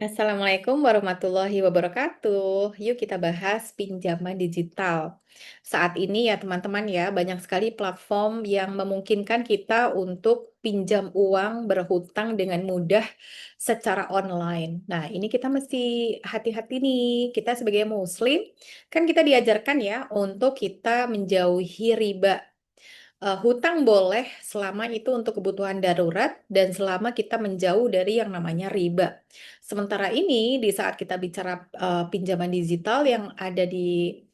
Assalamualaikum warahmatullahi wabarakatuh. Yuk kita bahas pinjaman digital. Saat ini ya teman-teman ya, banyak sekali platform yang memungkinkan kita untuk pinjam uang berhutang dengan mudah secara online. Nah, ini kita mesti hati-hati nih. Kita sebagai muslim, kan kita diajarkan ya untuk kita menjauhi riba. Hutang boleh selama itu untuk kebutuhan darurat dan selama kita menjauh dari yang namanya riba. Sementara ini di saat kita bicara, pinjaman digital yang ada di,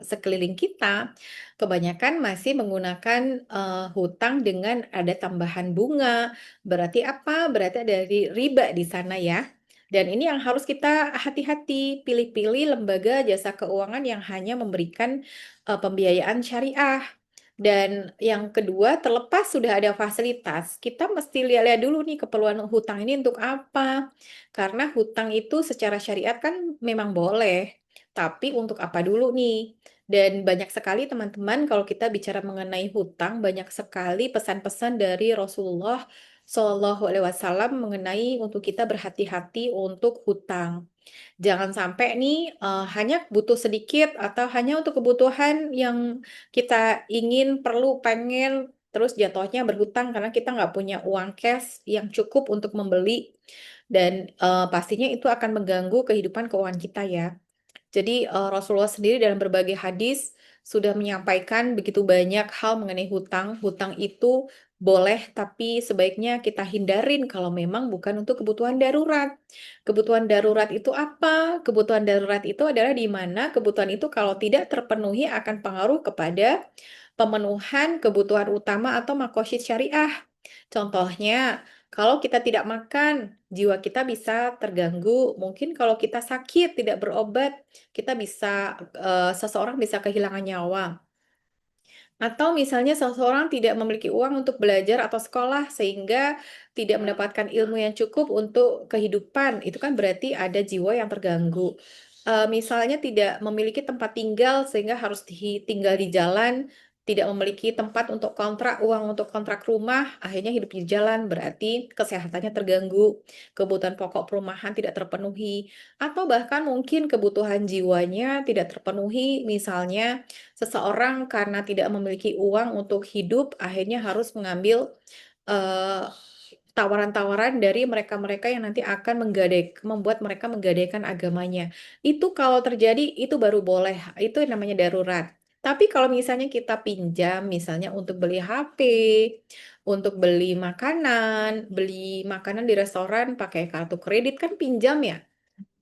sekeliling kita, kebanyakan masih menggunakan, hutang dengan ada tambahan bunga. Berarti apa? Berarti ada riba di sana ya. Dan ini yang harus kita hati-hati, pilih-pilih lembaga jasa keuangan yang hanya memberikan, pembiayaan syariah. Dan yang kedua, terlepas sudah ada fasilitas, kita mesti lihat-lihat dulu nih keperluan hutang ini untuk apa. Karena hutang itu secara syariat kan memang boleh, tapi untuk apa dulu nih? Dan banyak sekali teman-teman kalau kita bicara mengenai hutang, banyak sekali pesan-pesan dari Rasulullah Shallallahu Alaihi Wasallam mengenai untuk kita berhati-hati untuk hutang. Jangan sampai nih, hanya butuh sedikit atau hanya untuk kebutuhan yang kita ingin, perlu, pengen, terus jatuhnya berhutang karena kita nggak punya uang cash yang cukup untuk membeli dan, pastinya itu akan mengganggu kehidupan keuangan kita ya. Jadi, Rasulullah sendiri dalam berbagai hadis sudah menyampaikan begitu banyak hal mengenai hutang. Hutang itu boleh, tapi sebaiknya kita hindarin kalau memang bukan untuk kebutuhan darurat. Kebutuhan darurat itu apa? Kebutuhan darurat itu adalah di mana kebutuhan itu kalau tidak terpenuhi akan pengaruh kepada pemenuhan kebutuhan utama atau makosyid syariah. Contohnya, kalau kita tidak makan, jiwa kita bisa terganggu. Mungkin kalau kita sakit, tidak berobat, kita bisa seseorang bisa kehilangan nyawa. Atau misalnya seseorang tidak memiliki uang untuk belajar atau sekolah sehingga tidak mendapatkan ilmu yang cukup untuk kehidupan, itu kan berarti ada jiwa yang terganggu. Misalnya tidak memiliki tempat tinggal sehingga harus tinggal di jalan, tidak memiliki tempat untuk kontrak, uang untuk kontrak rumah, akhirnya hidup di jalan, berarti kesehatannya terganggu, kebutuhan pokok perumahan tidak terpenuhi, atau bahkan mungkin kebutuhan jiwanya tidak terpenuhi, misalnya seseorang karena tidak memiliki uang untuk hidup, akhirnya harus mengambil, eee, tawaran-tawaran dari mereka-mereka yang nanti akan membuat mereka menggadaikan agamanya. Itu kalau terjadi, itu baru boleh, itu yang namanya darurat. Tapi kalau misalnya kita pinjam, misalnya untuk beli HP, untuk beli makanan di restoran pakai kartu kredit kan pinjam ya?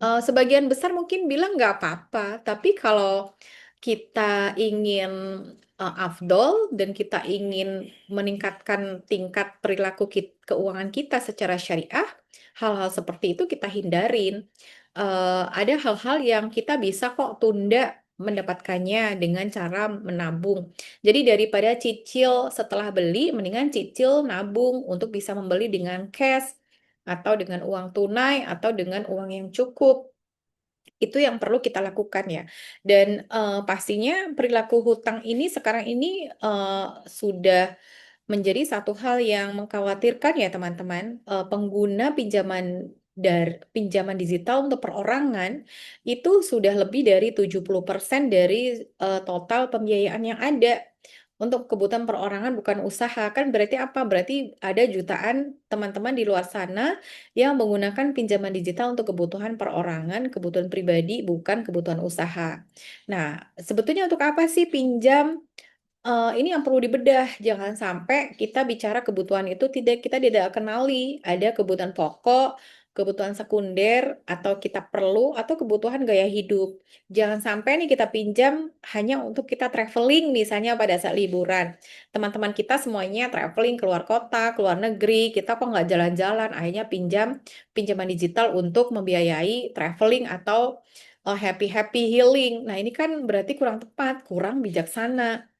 Sebagian besar mungkin bilang nggak apa-apa, tapi kalau kita ingin, afdol dan kita ingin meningkatkan tingkat perilaku keuangan kita secara syariah, hal-hal seperti itu kita hindarin. Ada hal-hal yang kita bisa kok tunda mendapatkannya dengan cara menabung. Jadi daripada cicil setelah beli, mendingan cicil nabung untuk bisa membeli dengan cash atau dengan uang tunai atau dengan uang yang cukup. Itu yang perlu kita lakukan ya. Dan, pastinya perilaku hutang ini sekarang ini, sudah menjadi satu hal yang mengkhawatirkan ya teman-teman. Pengguna pinjaman digital untuk perorangan itu sudah lebih dari 70% dari, total pembiayaan yang ada. Untuk kebutuhan perorangan bukan usaha, kan berarti apa? Berarti ada jutaan teman-teman di luar sana yang menggunakan pinjaman digital untuk kebutuhan perorangan, kebutuhan pribadi, bukan kebutuhan usaha. Nah, sebetulnya untuk apa sih pinjam? Ini yang perlu dibedah, jangan sampai kita bicara kebutuhan itu kita tidak kenali, ada kebutuhan pokok, kebutuhan sekunder, atau kita perlu, atau kebutuhan gaya hidup. Jangan sampai nih kita pinjam hanya untuk kita traveling misalnya pada saat liburan. Teman-teman kita semuanya traveling keluar kota, keluar negeri, kita kok nggak jalan-jalan, akhirnya pinjaman digital untuk membiayai traveling atau, happy-happy healing. Nah ini kan berarti kurang tepat, kurang bijaksana.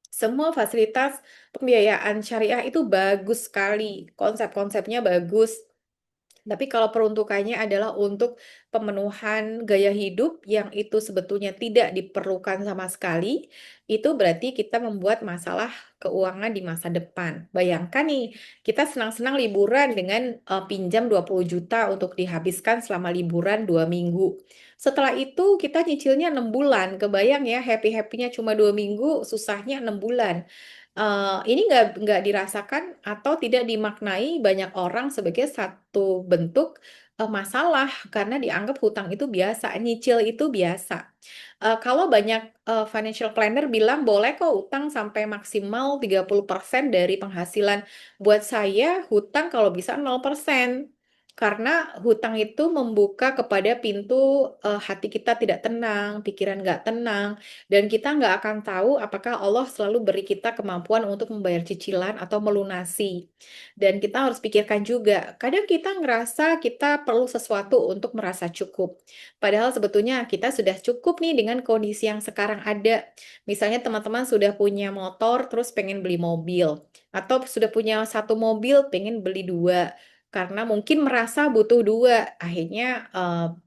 Semua fasilitas pembiayaan syariah itu bagus sekali, konsep-konsepnya bagus. Tapi kalau peruntukannya adalah untuk pemenuhan gaya hidup yang itu sebetulnya tidak diperlukan sama sekali, itu berarti kita membuat masalah keuangan di masa depan. Bayangkan nih, kita senang-senang liburan dengan pinjam 20 juta untuk dihabiskan selama liburan 2 minggu. Setelah itu kita nyicilnya 6 bulan. Kebayang ya, happy-happynya cuma 2 minggu, susahnya 6 bulan. Ini nggak dirasakan atau tidak dimaknai banyak orang sebagai satu bentuk, masalah karena dianggap hutang itu biasa, nyicil itu biasa. Kalau banyak, financial planner bilang boleh kok utang sampai maksimal 30% dari penghasilan. Buat saya hutang kalau bisa 0%. Karena hutang itu membuka kepada pintu, hati kita tidak tenang, pikiran nggak tenang, dan kita nggak akan tahu apakah Allah selalu beri kita kemampuan untuk membayar cicilan atau melunasi. Dan kita harus pikirkan juga, kadang kita ngerasa kita perlu sesuatu untuk merasa cukup. Padahal sebetulnya kita sudah cukup nih dengan kondisi yang sekarang ada. Misalnya teman-teman sudah punya motor, terus pengen beli mobil. Atau sudah punya satu mobil, pengen beli dua. Karena mungkin merasa butuh dua, akhirnya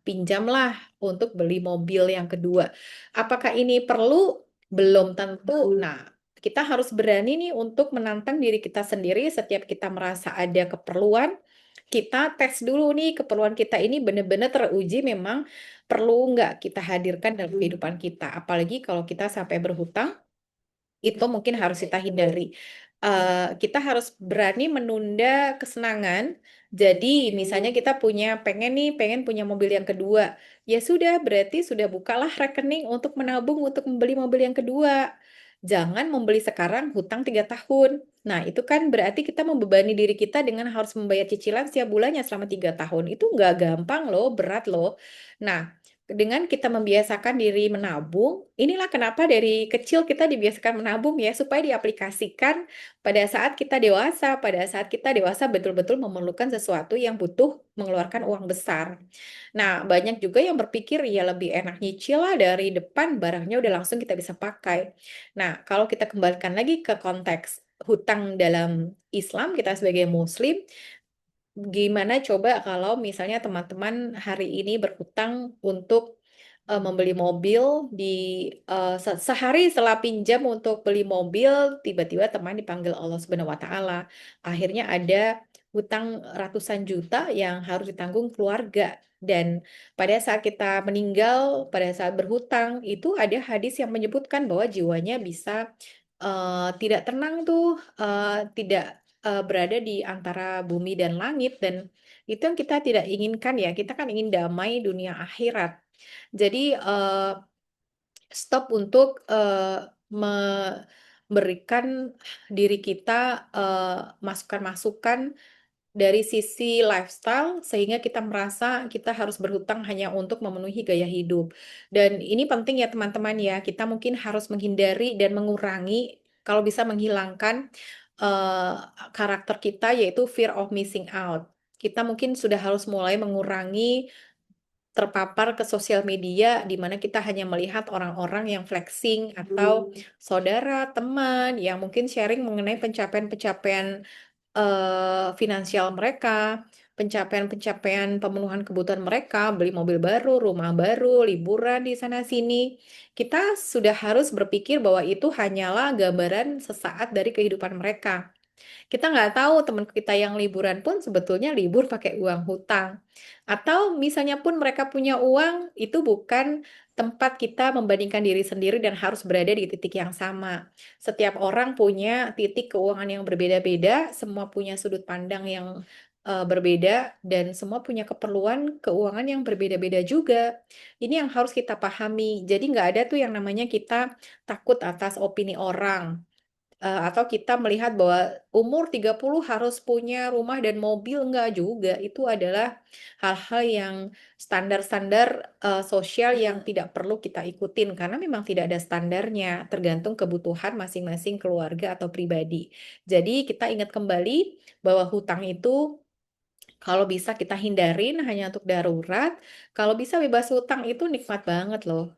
pinjamlah untuk beli mobil yang kedua. Apakah ini perlu? Belum tentu. Nah, kita harus berani nih untuk menantang diri kita sendiri setiap kita merasa ada keperluan. Kita tes dulu nih keperluan kita ini benar-benar teruji memang perlu nggak kita hadirkan dalam kehidupan kita. Apalagi kalau kita sampai berhutang, itu mungkin harus kita hindari. Kita harus berani menunda kesenangan. Jadi misalnya kita pengen punya mobil yang kedua. Ya sudah, berarti sudah bukalah rekening untuk menabung untuk membeli mobil yang kedua. Jangan membeli sekarang hutang 3 tahun. Nah, itu kan berarti kita membebani diri kita dengan harus membayar cicilan setiap bulannya selama 3 tahun. Itu nggak gampang loh, berat loh. Nah, dengan kita membiasakan diri menabung, inilah kenapa dari kecil kita dibiasakan menabung ya, supaya diaplikasikan pada saat kita dewasa betul-betul memerlukan sesuatu yang butuh mengeluarkan uang besar. Nah, banyak juga yang berpikir ya lebih enak nyicil lah dari depan barangnya udah langsung kita bisa pakai. Nah, kalau kita kembalikan lagi ke konteks hutang dalam Islam, kita sebagai Muslim, gimana coba kalau misalnya teman-teman hari ini berhutang untuk membeli mobil sehari setelah pinjam untuk beli mobil, tiba-tiba teman dipanggil Allah Subhanahu wa Ta'ala. Akhirnya ada hutang ratusan juta yang harus ditanggung keluarga. Dan pada saat kita meninggal, pada saat berhutang, itu ada hadis yang menyebutkan bahwa jiwanya bisa tidak tenang tuh, tidak berada di antara bumi dan langit, dan itu yang kita tidak inginkan ya, kita kan ingin damai dunia akhirat. Jadi, stop untuk, memberikan diri kita, masukan-masukan dari sisi lifestyle, sehingga kita merasa kita harus berhutang hanya untuk memenuhi gaya hidup. Dan ini penting ya teman-teman ya, kita mungkin harus menghindari dan mengurangi, kalau bisa menghilangkan, eee, karakter kita yaitu fear of missing out. Kita mungkin sudah harus mulai mengurangi terpapar ke sosial media, di mana kita hanya melihat orang-orang yang flexing atau saudara, teman yang mungkin sharing mengenai pencapaian-pencapaian finansial mereka, pencapaian-pencapaian pemenuhan kebutuhan mereka, beli mobil baru, rumah baru, liburan di sana sini. Kita sudah harus berpikir bahwa itu hanyalah gambaran sesaat dari kehidupan mereka. Kita nggak tahu teman kita yang liburan pun sebetulnya libur pakai uang hutang. Atau misalnya pun mereka punya uang, itu bukan tempat kita membandingkan diri sendiri dan harus berada di titik yang sama. Setiap orang punya titik keuangan yang berbeda-beda, semua punya sudut pandang yang berbeda, dan semua punya keperluan keuangan yang berbeda-beda juga. Ini yang harus kita pahami. Jadi nggak ada tuh yang namanya kita takut atas opini orang. Atau kita melihat bahwa umur 30 harus punya rumah dan mobil, enggak juga. Itu adalah hal-hal yang standar-standar, sosial yang tidak perlu kita ikutin, karena memang tidak ada standarnya, tergantung kebutuhan masing-masing keluarga atau pribadi. Jadi kita ingat kembali bahwa hutang itu kalau bisa kita hindarin hanya untuk darurat, kalau bisa bebas hutang itu nikmat banget loh.